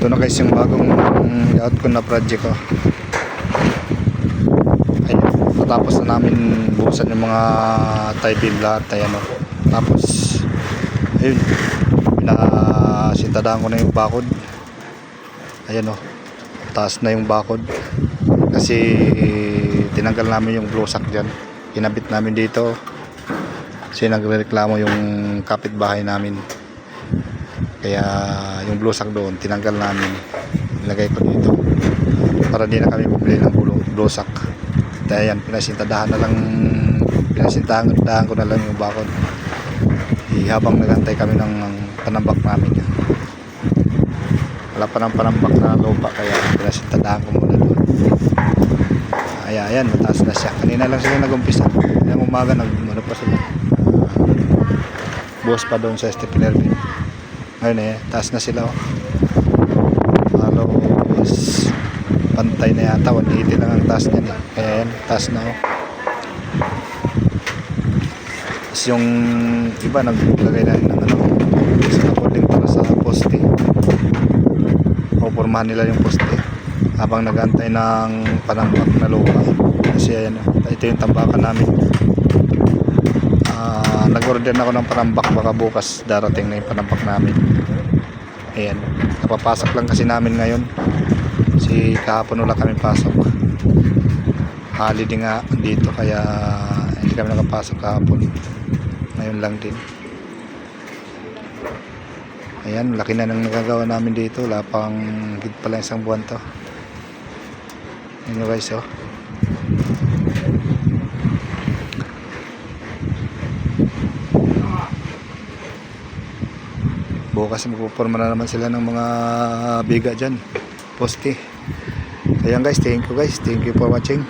Ito na guys yung bagong layout ko na project ko. Ayun, natapos na namin buhusan yung mga tie beam lahat. Ayan o. Tapos ayun, pinasintadahan ko na yung bakod. Ayan o, taas na yung bakod kasi tinanggal namin yung blosak dyan, kinabit namin dito kasi nagrereklamo yung kapitbahay namin, kaya yung blosak doon tinanggal namin, nilagay ko dito para di na kami bumili ng blosak. Kaya yan, pinasintahan ko na lang yung bakod habang nagantay kami ng panambak namin. Wala pa ng panambak na lupa, kaya pinasintadahan ko muna doon. Ayan, mataas na siya. Kanina lang sila nag-umpisa. Yung umaga ano pa sila, buhos pa doon sa stepler. Ngayon taas na sila oh. Halos pantay na yata, 180 lang ang taas niyan kaya yan, taas na oh. Tapos yung iba naglagay na ng sa according para sa poste, pupormahan nila yung poste habang nagantay ng panambak na lupa. Kasi ayan, ito yung tambakan namin. Nag-order na ako ng panambak, baka bukas darating na yung panambak namin. Ayan, napapasok lang kasi namin ngayon kasi kahapon wala kami pasok, holiday nga dito, kaya hindi kami nakapasok kahapon. Ngayon lang din. Ayan, laki na nang nagagawa namin dito. Wala pang higit pala isang buwan to. Ayan guys oh. Bukas magpuporma na naman sila ng mga biga dyan, poste. Ayan guys, thank you for watching.